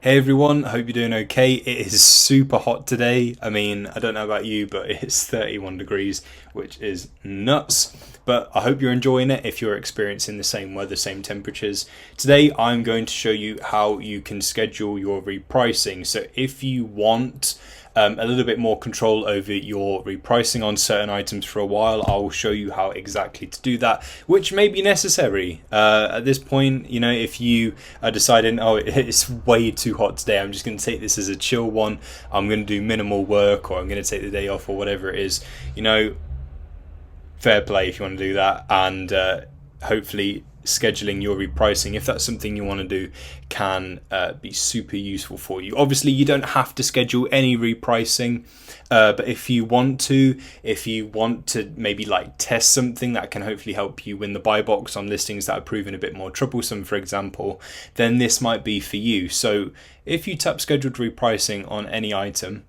Hey everyone, hope you're doing okay. It is super hot today. I mean, I don't know about you, but it's 31 degrees, which is nuts. But I hope you're enjoying it if you're experiencing the same weather, same temperatures. Today, I'm going to show you how you can schedule your repricing. So if you want a little bit more control over your repricing on certain items for a while, I will show you how exactly to do that, which may be necessary. At this point, you know, if you are deciding, oh, it's way too hot today, I'm just going to take this as a chill one, I'm going to do minimal work, or I'm going to take the day off, or whatever it is, you know, fair play if you want to do that. And hopefully scheduling your repricing, if that's something you want to do, can be super useful for you. Obviously, you don't have to schedule any repricing, but if you want to maybe like test something that can hopefully help you win the buy box on listings that are proving a bit more troublesome, for example, then this might be for you. So if you tap scheduled repricing on any item,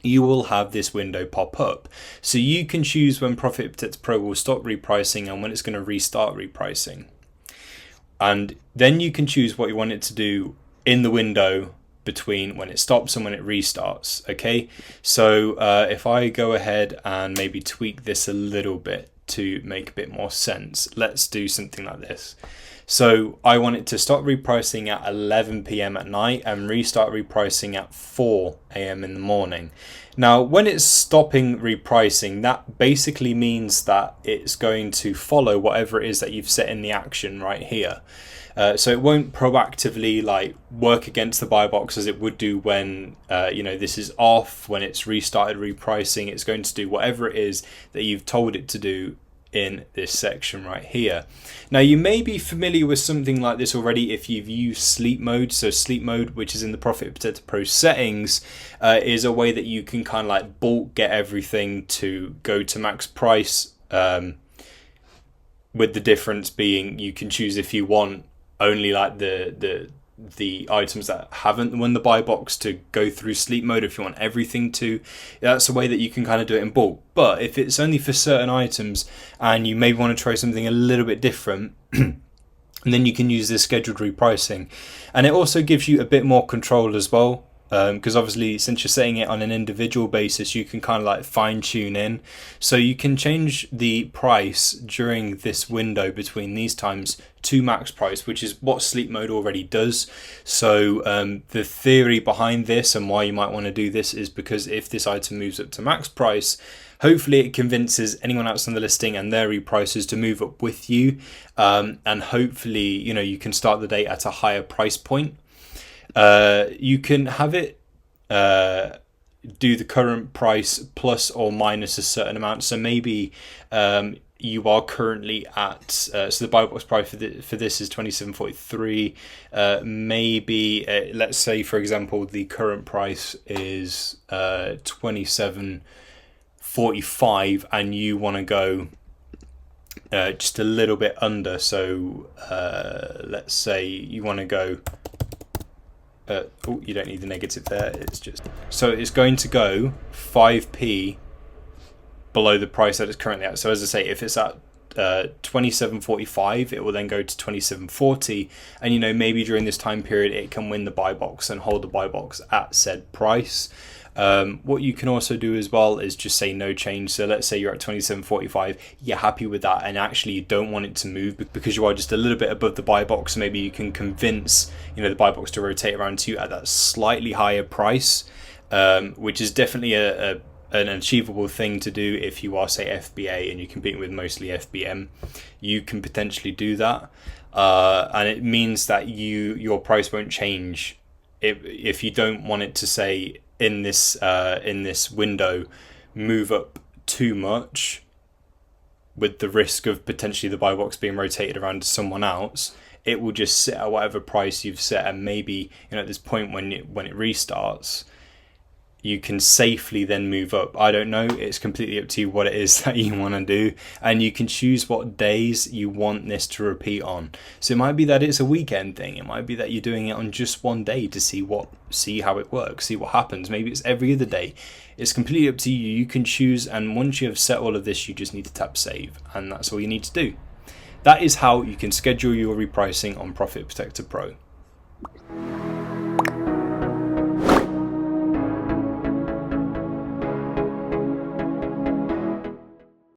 you will have this window pop up. So you can choose when Profit Protector Pro will stop repricing and when it's going to restart repricing. And then you can choose what you want it to do in the window between when it stops and when it restarts. Okay, so if I go ahead and maybe tweak this a little bit to make a bit more sense, let's do something like this. So I want it to stop repricing at 11 p.m. at night and restart repricing at 4 a.m. in the morning. Now, when it's stopping repricing, that basically means that it's going to follow whatever it is that you've set in the action right here. So it won't proactively like work against the buy box as it would do when this is off. When it's restarted repricing, it's going to do whatever it is that you've told it to do in this section right here. Now, you may be familiar with something like this already if you've used sleep mode. So sleep mode, which is in the Profit Protector Pro settings, is a way that you can kind of like bulk get everything to go to max price, with the difference being you can choose if you want only like the items that haven't won the buy box to go through sleep mode. If you want everything to, that's a way that you can kind of do it in bulk. But if it's only for certain items and you may want to try something a little bit different, and then you can use this scheduled repricing. And it also gives you a bit more control as well, because obviously since you're setting it on an individual basis, you can kind of like fine tune in. So you can change the price during this window between these times to max price, which is what sleep mode already does. So the theory behind this and why you might want to do this is because if this item moves up to max price, hopefully it convinces anyone else on the listing and their reprices to move up with you, and hopefully you can start the day at a higher price point. You can have it do the current price plus or minus a certain amount. So maybe you are currently at so the buy box price for this is 27.43. Maybe let's say, for example, the current price is 27.45, and you want to go just a little bit under. So let's say you want to go. You don't need the negative there. It's just so it's going to go 5p below the price that it's currently at. So as I say, if it's at 27.45, it will then go to 27.40, and maybe during this time period it can win the buy box and hold the buy box at said price. What you can also do as well is just say no change. So let's say you're at 27.45, you're happy with that, and actually you don't want it to move because you are just a little bit above the buy box. Maybe you can convince the buy box to rotate around to you at that slightly higher price, which is definitely an achievable thing to do if you are, say, FBA and you're competing with mostly FBM. You can potentially do that, and it means that your price won't change if you don't want it to, say, in this window move up too much with the risk of potentially the buy box being rotated around to someone else. It will just sit at whatever price you've set, and maybe at this point when it restarts, you can safely then move up. I don't know, it's completely up to you what it is that you want to do, and you can choose what days you want this to repeat on. So it might be that it's a weekend thing, it might be that you're doing it on just one day to see how it works, see what happens. Maybe it's every other day. It's completely up to you. You can choose, and once you have set all of this, you just need to tap save, and that's all you need to do. That is how you can schedule your repricing on Profit Protector Pro.